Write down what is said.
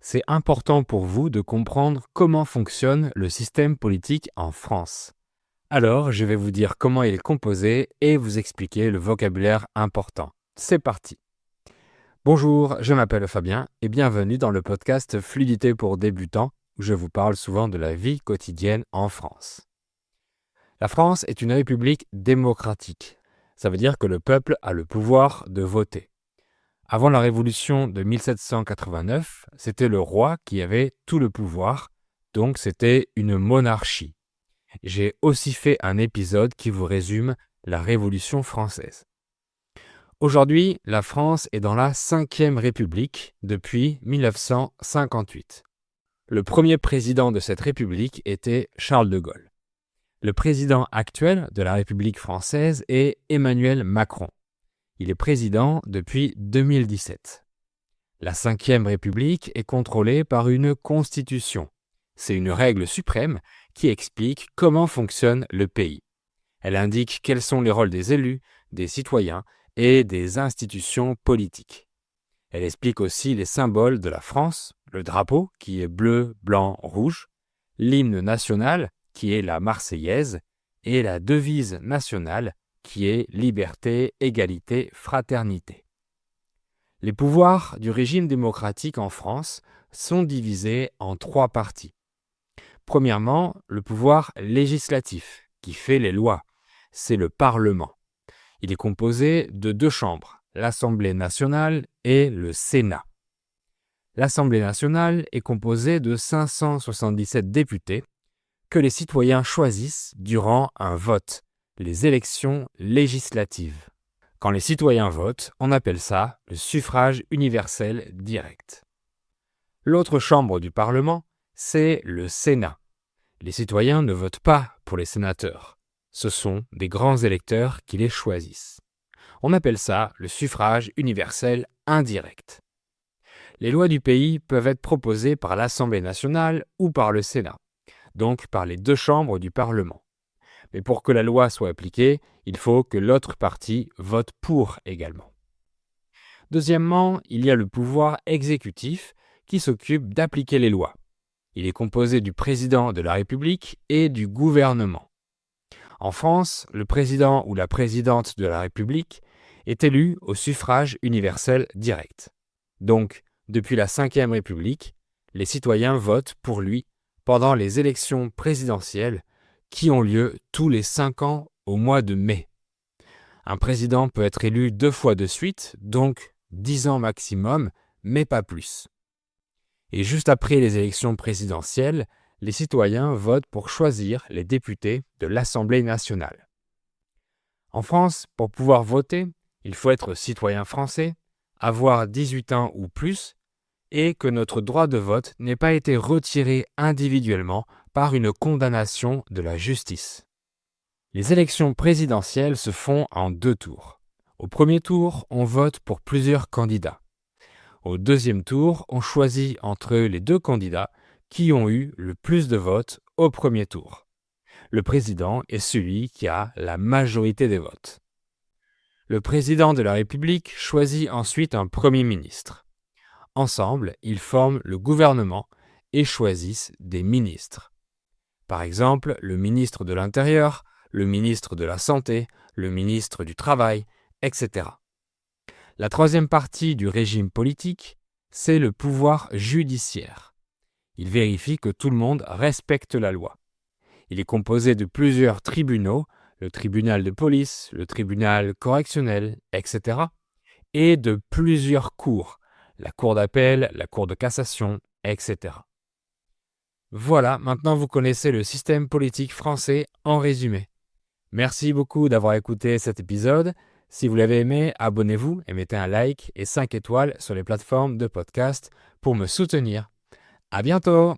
c'est important pour vous de comprendre comment fonctionne le système politique en France. Alors, je vais vous dire comment il est composé et vous expliquer le vocabulaire important. C'est parti. Bonjour, je m'appelle Fabien et bienvenue dans le podcast Fluidité pour débutants où je vous parle souvent de la vie quotidienne en France. La France est une république démocratique. Ça veut dire que le peuple a le pouvoir de voter. Avant la Révolution de 1789, c'était le roi qui avait tout le pouvoir, donc c'était une monarchie. J'ai aussi fait un épisode qui vous résume la Révolution française. Aujourd'hui, la France est dans la 5e République depuis 1958. Le premier président de cette République était Charles de Gaulle. Le président actuel de la République française est Emmanuel Macron. Il est président depuis 2017. La 5e République est contrôlée par une constitution. C'est une règle suprême qui explique comment fonctionne le pays. Elle indique quels sont les rôles des élus, des citoyens et des institutions politiques. Elle explique aussi les symboles de la France, le drapeau qui est bleu, blanc, rouge, l'hymne national qui est la Marseillaise et la devise nationale qui est liberté, égalité, fraternité. Les pouvoirs du régime démocratique en France sont divisés en 3 parties. Premièrement, le pouvoir législatif, qui fait les lois, c'est le Parlement. Il est composé de 2 chambres, l'Assemblée nationale et le Sénat. L'Assemblée nationale est composée de 577 députés que les citoyens choisissent durant un vote, les élections législatives. Quand les citoyens votent, on appelle ça le suffrage universel direct. L'autre chambre du Parlement, c'est le Sénat. Les citoyens ne votent pas pour les sénateurs. Ce sont des grands électeurs qui les choisissent. On appelle ça le suffrage universel indirect. Les lois du pays peuvent être proposées par l'Assemblée nationale ou par le Sénat, donc par les 2 chambres du Parlement. Mais pour que la loi soit appliquée, il faut que l'autre partie vote pour également. Deuxièmement, il y a le pouvoir exécutif qui s'occupe d'appliquer les lois. Il est composé du président de la République et du gouvernement. En France, le président ou la présidente de la République est élu au suffrage universel direct. Donc, depuis la 5e République, les citoyens votent pour lui pendant les élections présidentielles qui ont lieu tous les 5 ans au mois de mai. Un président peut être élu 2 fois de suite, donc 10 ans maximum, mais pas plus. Et juste après les élections présidentielles, les citoyens votent pour choisir les députés de l'Assemblée nationale. En France, pour pouvoir voter, il faut être citoyen français, avoir 18 ans ou plus, et que notre droit de vote n'ait pas été retiré individuellement par une condamnation de la justice. Les élections présidentielles se font en 2 tours. Au premier tour, on vote pour plusieurs candidats. Au deuxième tour, on choisit entre les 2 candidats qui ont eu le plus de votes au premier tour. Le président est celui qui a la majorité des votes. Le président de la République choisit ensuite un Premier ministre. Ensemble, ils forment le gouvernement et choisissent des ministres. Par exemple, le ministre de l'Intérieur, le ministre de la Santé, le ministre du Travail, etc. La troisième partie du régime politique, c'est le pouvoir judiciaire. Il vérifie que tout le monde respecte la loi. Il est composé de plusieurs tribunaux, le tribunal de police, le tribunal correctionnel, etc. et de plusieurs cours, la cour d'appel, la cour de cassation, etc. Voilà, maintenant vous connaissez le système politique français en résumé. Merci beaucoup d'avoir écouté cet épisode. Si vous l'avez aimé, abonnez-vous et mettez un like et 5 étoiles sur les plateformes de podcast pour me soutenir. À bientôt!